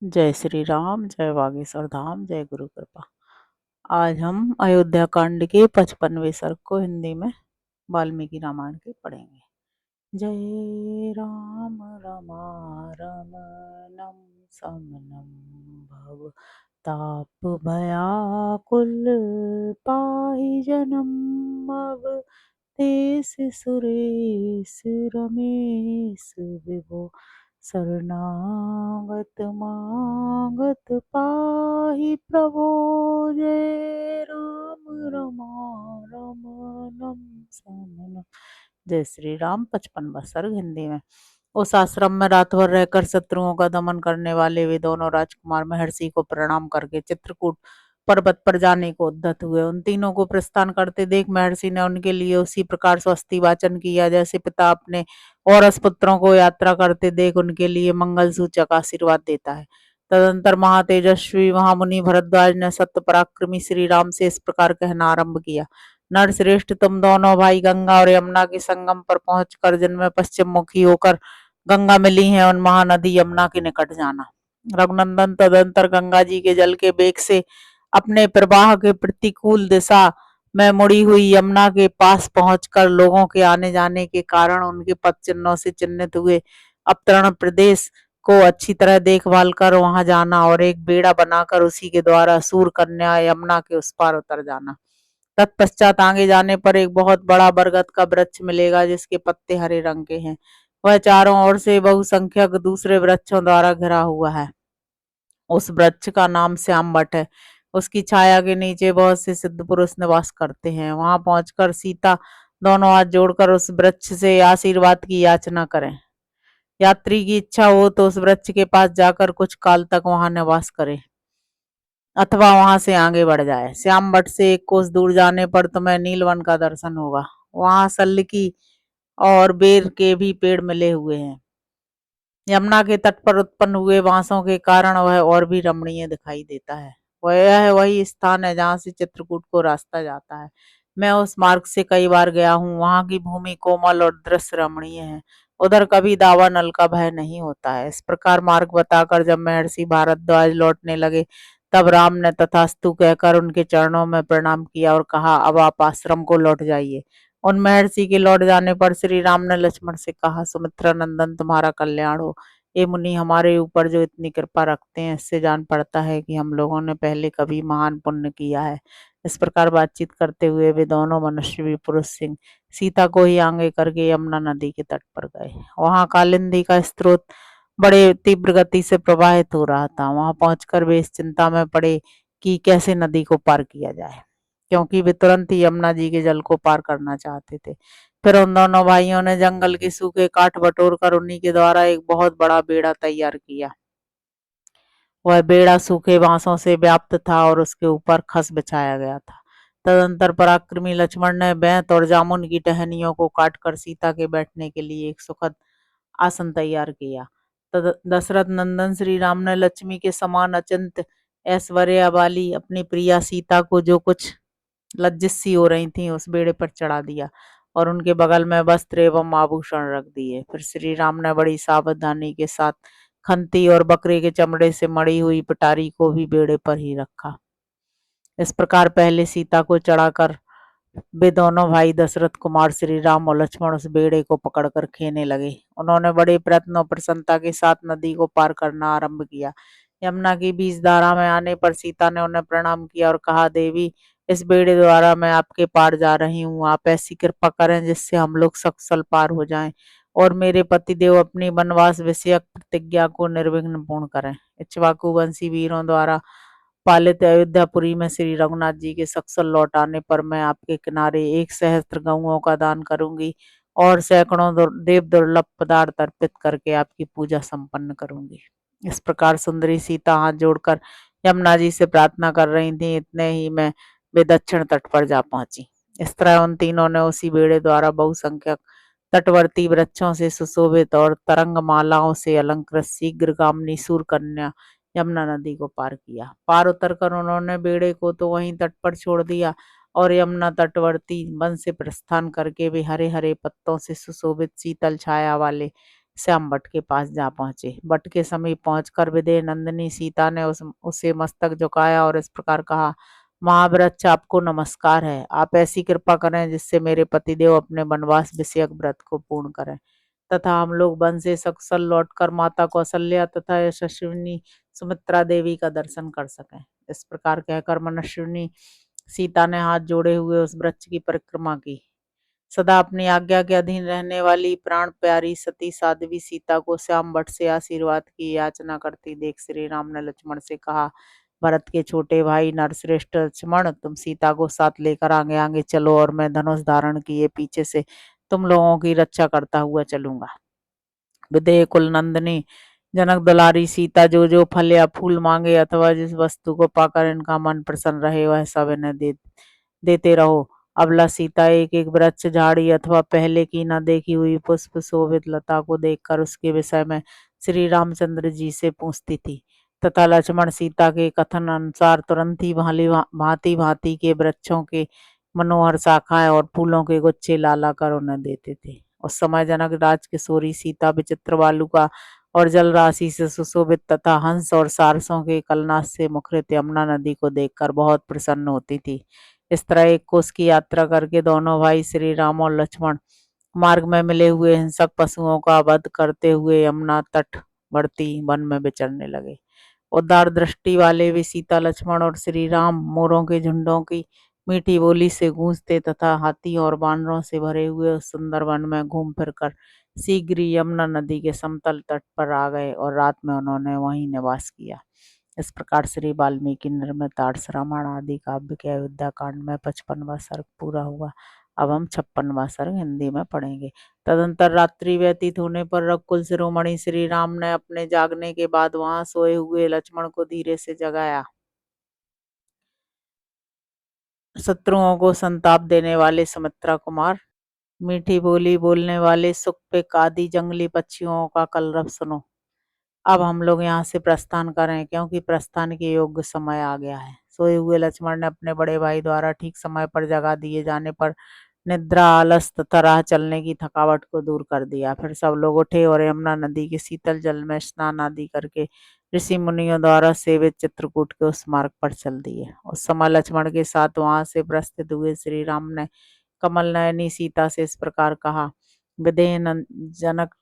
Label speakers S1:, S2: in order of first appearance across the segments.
S1: जय श्री राम, जय बागेश्वर धाम, जय गुरु कृपा। आज हम अयोध्या कांड के 55वें सर्ग को हिंदी में वाल्मीकि रामायण के पढ़ेंगे। जय राम रमारमणम समनम भव ताप भयाकुल पाहि जनम अब देश सुरेश रमेश विभो शरणागत मागत पाहि प्रभो। जय राम रमारमणम समनम। जय श्री राम। 55वां सर्ग हिंदी में। उस आश्रम में रात भर रहकर शत्रुओं का दमन करने वाले वे दोनों राजकुमार महर्षि को प्रणाम करके चित्रकूट पर्वत पर जाने को उद्यत हुए। उन तीनों को प्रस्थान करते देख महर्षि ने उनके लिए उसी प्रकार स्वस्ति वाचन किया जैसे पिता अपने और पुत्रों को यात्रा करते देख उनके लिए मंगल सूचक आशीर्वाद देता है। तदंतर महातेजस्वी महामुनि भरद्वाज ने सत्य पराक्रमी श्री राम से इस प्रकार कहना आरंभ किया। नरश्रेष्ठ, तुम दोनों भाई गंगा और यमुना के संगम पर पहुंचकर जिनमें पश्चिम मुखी होकर गंगा मिली है उन महानदी यमुना के निकट जाना। रघुनंदन तदंतर गंगा जी के जल के वेग से अपने प्रवाह के प्रतिकूल दिशा में मुड़ी हुई यमुना के पास पहुंचकर लोगों के आने जाने के कारण उनके पद चिन्हों से चिन्हित हुए अवतरण प्रदेश को अच्छी तरह देखभाल कर वहां जाना और एक बेड़ा बनाकर उसी के द्वारा सूर कन्या यमुना के उस पार उतर जाना। तत्पश्चात आगे जाने पर एक बहुत बड़ा बरगद का वृक्ष मिलेगा जिसके पत्ते हरे रंग के हैं। वह चारों ओर से बहुसंख्यक दूसरे वृक्षों द्वारा घिरा हुआ है। उस वृक्ष का नाम श्यामवट है। उसकी छाया के नीचे बहुत से सिद्ध पुरुष निवास करते हैं। वहां पहुंचकर सीता दोनों हाथ जोड़कर उस वृक्ष से आशीर्वाद की याचना करें। यात्री की इच्छा हो तो उस वृक्ष के पास जाकर कुछ काल तक वहां निवास करे अथवा वहां से आगे बढ़ जाए। श्याम वट से एक कोस दूर जाने पर तुम्हें नीलवन का दर्शन होगा। वहां सल्लकी और बेर के भी पेड़ मिले हुए हैं। यमुना के तट पर उत्पन्न हुए बांसों के कारण वह और भी रमणीय दिखाई देता है। वह वही स्थान है जहाँ से चित्रकूट को रास्ता जाता है। मैं उस मार्ग से कई बार गया हूँ। वहां की भूमि कोमल और दृश्य रमणीय है। उधर कभी दावा नल का भय नहीं होता है। इस प्रकार मार्ग बताकर जब महर्षि भारद्वाज लौटने लगे तब राम ने तथास्तु कहकर उनके चरणों में प्रणाम किया और कहा, अब आप आश्रम को लौट जाइए। उन महर्षि के लौट जाने पर श्री राम ने लक्ष्मण से कहा, सुमित्रा नंदन तुम्हारा कल्याण हो। ये मुनि हमारे ऊपर जो इतनी कृपा रखते हैं इससे जान पड़ता है कि हम लोगों ने पहले कभी महान पुण्य किया है। इस प्रकार बातचीत करते हुए वे दोनों मनुष्य पुरुष सिंह सीता को ही आगे करके यमुना नदी के तट पर गए। वहां कालिंदी का स्रोत बड़े तीव्र गति से प्रवाहित हो रहा था। वहां पहुंचकर वे इस चिंता में पड़े कि कैसे नदी को पार किया जाए, क्योंकि वे तुरंत ही यमुना जी के जल को पार करना चाहते थे। फिर उन दोनों भाइयों ने जंगल के सूखे काठ बटोर कर उन्हीं के द्वारा एक बहुत बड़ा बेड़ा तैयार किया। वह बेड़ा सूखे बांसों से व्याप्त था और उसके ऊपर खस बिछाया गया था। तदंतर पराक्रमी लक्ष्मण ने बेंत और जामुन की टहनियों को काटकर सीता के बैठने के लिए एक सुखद आसन तैयार किया। तद दशरथ नंदन श्री राम ने लक्ष्मी के समान अचिंत ऐश्वर्या वाली अपनी प्रिया सीता को जो कुछ लज्जित सी हो रही थी उस बेड़े पर चढ़ा दिया और उनके बगल में वस्त्र एवं आभूषण रख दिए। फिर श्री राम ने बड़ी सावधानी के साथ खंती और बकरे के चमड़े से मड़ी हुई पिटारी को भी बेड़े पर ही रखा। इस प्रकार पहले सीता को चढ़ाकर वे दोनों भाई दशरथ कुमार श्री राम और लक्ष्मण उस बेड़े को पकड़कर खेने लगे। उन्होंने बड़े प्रयत्न और प्रसन्नता के साथ नदी को पार करना आरंभ किया। यमुना की बीच धारा में आने पर सीता ने उन्हें प्रणाम किया और कहा, देवी, इस बेड़े द्वारा मैं आपके पार जा रही हूँ। आप ऐसी कृपा करें जिससे हम लोग सकुशल पार हो जाएं और मेरे पतिदेव अपनी वनवास विषयक प्रतिज्ञा को निर्विघ्न पूर्ण करें। इक्ष्वाकु वंशी वीरों द्वारा पालित अयोध्यापुरी में श्री रघुनाथ जी के सकुशल लौट आने पर मैं आपके किनारे 1 सहस्त्र गऊओं का दान करूंगी और सैकड़ों देव दुर्लभ पदार्थ अर्पित करके आपकी पूजा संपन्न करूंगी। इस प्रकार सुंदरी सीता हाथ जोड़कर यमुना जी से प्रार्थना कर रही थी। इतने ही में वे दक्षिण तट पर जा पहुंची। इस तरह उन तीनों ने उसी बेड़े द्वारा बहुसंख्यक तटवर्ती वृक्षों से सुशोभित और तरंग मालाओं से अलंकृत शीघ्रगामिनी सूर कन्या यमुना नदी को पार किया। पार उतरकर उन्होंने बेड़े को तो वहीं तट पर छोड़ दिया और यमुना तटवर्ती वन से प्रस्थान करके वे हरे हरे पत्तों से सुशोभित शीतल छाया वाले श्याम बट के पास जा पहुंचे। बट के समीप पहुंचकर विदेह नंदिनी सीता ने उसे मस्तक झुकाया और इस प्रकार कहा, महाव्रत आपको नमस्कार है। आप ऐसी कृपा करें जिससे मेरे पतिदेव अपने वनवास विषयक व्रत को पूर्ण करें तथा हम लोग वन से सकुशल लौटकर माता कौशल्या तथा यशस्विनी सुमित्रा देवी का दर्शन कर सकें। इस प्रकार कहकर मनस्विनी सीता ने हाथ जोड़े हुए उस वृक्ष की परिक्रमा की। सदा अपनी आज्ञा के अधीन रहने वाली प्राण प्यारी सती साध्वी सीता को श्याम भट्ट से आशीर्वाद की याचना करती देख श्री राम ने लक्ष्मण से कहा, भरत के छोटे भाई नरश्रेष्ठ लक्ष्मण, तुम सीता को साथ लेकर आगे आगे चलो और मैं धनुष धारण किए पीछे से तुम लोगों की रक्षा करता हुआ चलूंगा। विदेह कुल नंदिनी जनक दुलारी सीता जो जो फल या फूल मांगे अथवा जिस वस्तु को पाकर इनका मन प्रसन्न रहे वह सब इन्हें देते रहो। अबला सीता एक एक वृक्ष झाड़ी अथवा पहले की न देखी हुई पुष्प शोभित लता को देखकर उसके विषय में श्री रामचंद्र जी से पूछती थी तथा लक्ष्मण सीता के कथन अनुसार तुरंत ही भांति भांति के वृक्षों के मनोहर शाखाएं और फूलों के गुच्छे ला ला कर उन्हें देते थे। उस समय जनक राज किशोरी सीता विचित्र बालुका और जल राशि से सुशोभित तथा हंस और सारसों के कलनाद से मुखरित यमुना नदी को देखकर बहुत प्रसन्न होती थी। इस तरह एक कोस की यात्रा करके दोनों भाई श्री राम और लक्ष्मण मार्ग में मिले हुए हिंसक पशुओं का वध करते हुए यमुना तट बढ़ती वन में विचरने लगे। उदार दृष्टि वाले वे सीता लक्ष्मण और श्री राम मोरों के झुंडों की मीठी बोली से गूंजते तथा हाथी और बानरों से भरे हुए उस सुंदर वन में घूम फिर कर शीघ्र ही यमुना नदी के समतल तट पर आ गए और रात में उन्होंने वहीं निवास किया। इस प्रकार श्री वाल्मीकि निर्मित आर्ष रामायण आदि काव्य के अयोध्या कांड में 55वां सर्ग पूरा हुआ। अब हम 56वां सर्ग हिंदी में पढ़ेंगे। तदंतर रात्रि व्यतीत होने पर रघुकुल शिरोमणि श्री राम ने अपने जागने के बाद वहां सोए हुए लक्ष्मण को धीरे से जगाया। शत्रुओं को संताप देने वाले सुमित्रा कुमार, मीठी बोली बोलने वाले सुकपिक आदि जंगली पक्षियों का कलरव सुनो। अब हम लोग यहाँ से प्रस्थान करें क्योंकि प्रस्थान के योग्य समय आ गया है। सोए हुए लक्ष्मण ने अपने बड़े भाई द्वारा ठीक समय पर जगा दिए जाने पर निद्रा आलस तथा राह चलने की थकावट को दूर कर दिया। फिर सब लोग उठे और यमुना नदी के शीतल जल में स्नान आदि करके ऋषि मुनियों द्वारा सेवित चित्रकूट के उस मार्ग पर चल दिए। उस समय लक्ष्मण के साथ वहां से प्रस्थित हुए श्री राम ने कमल नयनी सीता से इस प्रकार कहा, विदेह जनक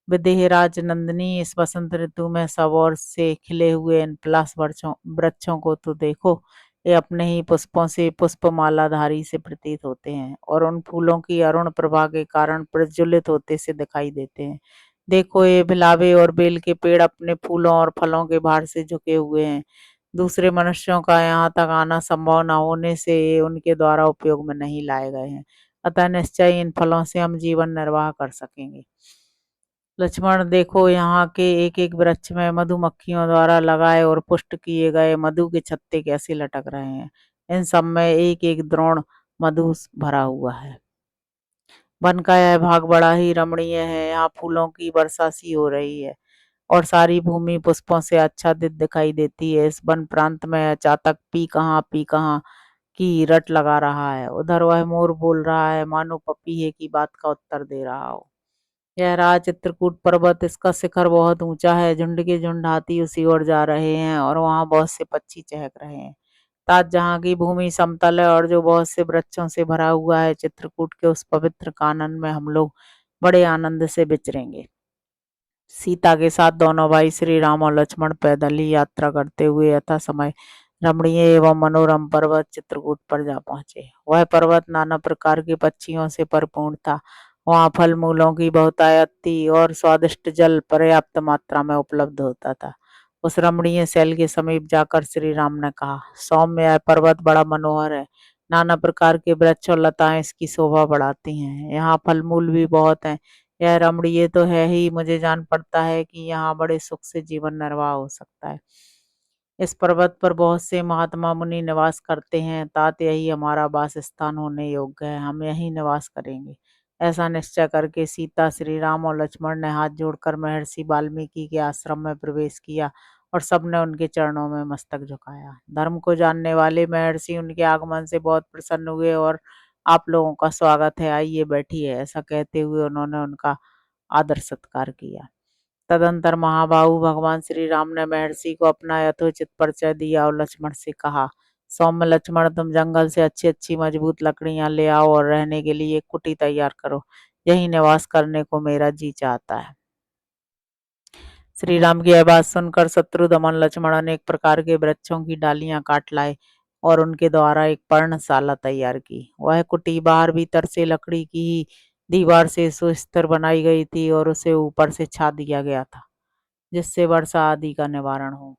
S1: विदेहराज नंदिनी, इस वसंत ऋतु में सब ओर से खिले हुए इन पलाश वृक्षों को तो देखो। ये अपने ही पुष्पों से पुष्पमालाधारी से प्रतीत होते हैं और उन फूलों की अरुण प्रभा के कारण प्रज्वलित होते से दिखाई देते हैं। देखो, ये बिलावे और बेल के पेड़ अपने फूलों और फलों के भार से झुके हुए हैं। दूसरे मनुष्यों का यहाँ तक आना संभव न होने से ये उनके द्वारा उपयोग में नहीं लाए गए हैं। अतः निश्चय इन फलों से हम जीवन निर्वाह कर सकेंगे। लक्ष्मण, देखो, यहाँ के एक एक वृक्ष में मधुमक्खियों द्वारा लगाए और पुष्ट किए गए मधु के छत्ते कैसे लटक रहे हैं। इन सब में एक एक द्रोण मधु भरा हुआ है। वन का यह भाग बड़ा ही रमणीय है। यहाँ फूलों की वर्षा सी हो रही है और सारी भूमि पुष्पों से आच्छादित दिखाई देती है। इस वन प्रांत में अचातक पी कहाँ की रट लगा रहा है। उधर वह मोर बोल रहा है मानो पपीहे की बात का उत्तर दे रहा हो। यह रहा चित्रकूट पर्वत। इसका शिखर बहुत ऊंचा है। झुंड के झुंड हाथी उसी ओर जा रहे हैं और वहां बहुत से पक्षी चहक रहे हैं। ताज जहाँ की भूमि समतल है और जो बहुत से वृक्षों से भरा हुआ है, चित्रकूट के उस पवित्र कानन में हम लोग बड़े आनंद से विचरेंगे। सीता के साथ दोनों भाई श्री राम और लक्ष्मण पैदल ही यात्रा करते हुए यथा समय रमणीय एवं मनोरम पर्वत चित्रकूट पर जा पहुंचे। वह पर्वत नाना प्रकार के पक्षियों से परिपूर्ण था। वहां फल मूलों की बहुतायत थी और स्वादिष्ट जल पर्याप्त मात्रा में उपलब्ध होता था। उस रमणीय शैल के समीप जाकर श्री राम ने कहा, सौम्य, यह पर्वत बड़ा मनोहर है। नाना प्रकार के वृक्ष और लताएं इसकी शोभा बढ़ाती हैं। यहाँ फल मूल भी बहुत हैं। यह रमणीय तो है ही, मुझे जान पड़ता है कि यहाँ बड़े सुख से जीवन निर्वाह हो सकता है। इस पर्वत पर बहुत से महात्मा मुनि निवास करते हैं। तात यही हमारा वास स्थान होने योग्य है। हम यही निवास करेंगे। ऐसा निश्चय करके सीता, श्री राम और लक्ष्मण ने हाथ जोड़कर महर्षि वाल्मीकि के आश्रम में प्रवेश किया और सबने उनके चरणों में मस्तक झुकाया। धर्म को जानने वाले महर्षि उनके आगमन से बहुत प्रसन्न हुए और आप लोगों का स्वागत है, आइए बैठिए, ऐसा कहते हुए उन्होंने उनका आदर सत्कार किया। तदंतर महाबाहु भगवान श्री राम ने महर्षि को अपना यथोचित परिचय दिया और लक्ष्मण से कहा, सौम्य लक्ष्मण, तुम जंगल से अच्छी अच्छी मजबूत लकड़ियां ले आओ और रहने के लिए एक कुटी तैयार करो। यही निवास करने को मेरा जी चाहता है। श्री राम की यह बात सुनकर शत्रु दमन लक्ष्मण अनेक प्रकार के वृक्षों की डालियां काट लाए और उनके द्वारा एक पर्णशाला तैयार की। वह कुटी बाहर भीतर से लकड़ी की ही दीवार से सुस्थिर बनाई गई थी और उसे ऊपर से छा दिया गया था, जिससे वर्षा आदि का निवारण हो।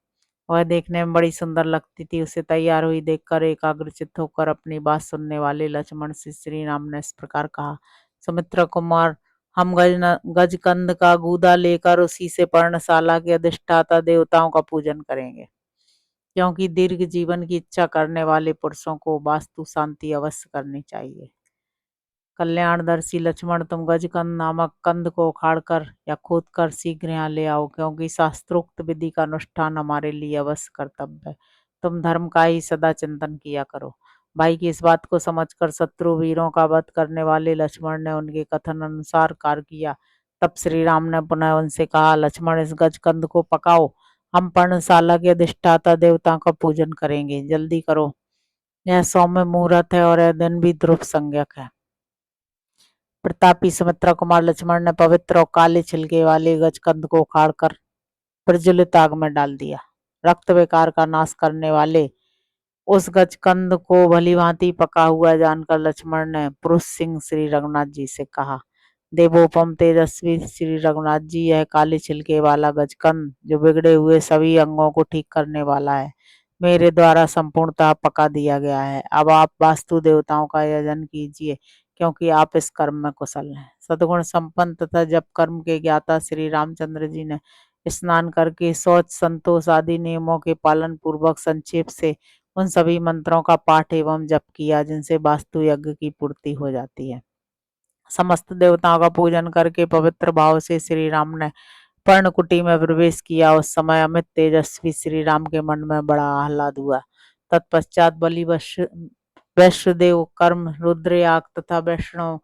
S1: वह देखने में बड़ी सुंदर लगती थी। उसे तैयार हुई देखकर एकाग्रचित्त होकर अपनी बात सुनने वाले लक्ष्मण से श्री राम ने इस प्रकार कहा, सुमित्रा कुमार, हम गजकंद का गूदा लेकर उसी से पर्णशाला के अधिष्ठाता देवताओं का पूजन करेंगे, क्योंकि दीर्घ जीवन की इच्छा करने वाले पुरुषों को वास्तु शांति अवश्य करनी चाहिए। कल्याणदर्शी लक्ष्मण, तुम गजकंद नामक कंद को उखाड़कर या खोदकर शीघ्र यहाँ ले आओ, क्योंकि शास्त्रोक्त विधि का अनुष्ठान हमारे लिए अवश्य कर्तव्य है। तुम धर्म का ही सदा चिंतन किया करो। भाई की इस बात को समझकर शत्रु वीरों का वध करने वाले लक्ष्मण ने उनके कथन अनुसार कार्य किया। तब श्री राम ने पुनः उनसे कहा, लक्ष्मण, इस गजकंद को पकाओ, हम पर्णशाला के अधिष्ठाता देवता का पूजन करेंगे। जल्दी करो, यह सौम्य मुहूर्त है और यह दिन भी ध्रुव संज्ञक है। प्रतापी सुमित्रा कुमार लक्ष्मण ने पवित्र और काले छिलके वाले गजकंद को उखाड़कर प्रज्वलित आग में डाल दिया। रक्त विकार का नाश करने वाले उस गजकंद को भली भांति पका हुआ जानकर लक्ष्मण ने पुरुष सिंह श्री रघुनाथ जी से कहा, देवोपम तेजस्वी श्री रघुनाथ जी, यह काले छिलके वाला गजकंद जो बिगड़े हुए सभी अंगों को ठीक करने वाला है, मेरे द्वारा संपूर्णतः पका दिया गया है। अब आप वास्तु देवताओं का यजन कीजिए, क्योंकि आप इस कर्म में कुशल हैं। सद्गुण संपन्न तथा जप कर्म के ज्ञाता श्री रामचंद्र जी ने स्नान करके शौच संतोष आदि नियमों के पालन पूर्वक संक्षेप से उन सभी मंत्रों का पाठ एवं जप किया जिनसे वास्तु यज्ञ की पूर्ति हो जाती है। समस्त देवताओं का पूजन करके पवित्र भाव से श्री राम ने पर्णकुटी में प्रवेश किया। उस समय अमित तेजस्वी श्री राम के मन में बड़ा आह्लाद हुआ। तत्पश्चात बलि वैश्वदेव कर्म रुद्र याग तथा वैष्णव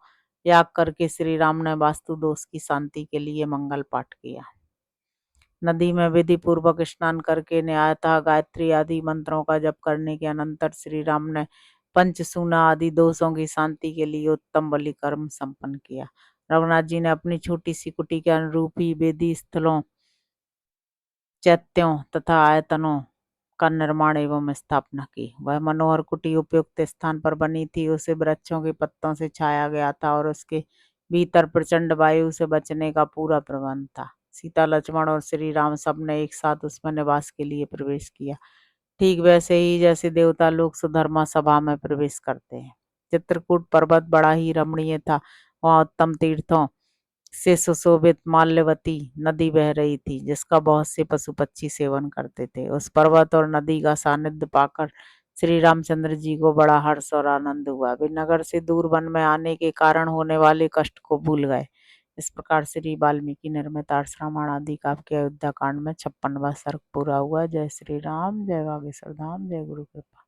S1: याग करके श्री राम ने वास्तु दोष की शांति के लिए मंगल पाठ किया। नदी में विधि पूर्वक स्नान करके न्यायतः गायत्री आदि मंत्रों का जप करने के अनंतर श्री राम ने पंचसूना आदि दोषों की शांति के लिए उत्तम बलि कर्म संपन्न किया। रघुनाथ जी ने अपनी छोटी सी कुटी के अनुरूप ही वेदी स्थलों, चैत्यों तथा आयतनों का निर्माण एवं स्थापना की। वह मनोहर कुटी उपयुक्त स्थान पर बनी थी। उसे वृक्षों के पत्तों से छाया गया था और उसके भीतर प्रचंड वायु से बचने का पूरा प्रबंध था। सीता, लक्ष्मण और श्री राम सब ने एक साथ उसमें निवास के लिए प्रवेश किया, ठीक वैसे ही जैसे देवता लोग सुधर्मा सभा में प्रवेश करते हैं। चित्रकूट पर्वत बड़ा ही रमणीय था। वहां उत्तम तीर्थों से सुशोभित माल्यवती नदी बह रही थी, जिसका बहुत से पशु पक्षी सेवन करते थे। उस पर्वत और नदी का सानिध्य पाकर श्री रामचंद्र जी को बड़ा हर्ष और आनंद हुआ। वे नगर से दूर वन में आने के कारण होने वाले कष्ट को भूल गए। इस प्रकार श्री वाल्मीकि निर्मित रामायण आदि काव्य के अयोध्या कांड में 56वां सर्ग पूरा हुआ। जय श्री राम, जय बागेश्वर धाम, जय गुरु कृपा।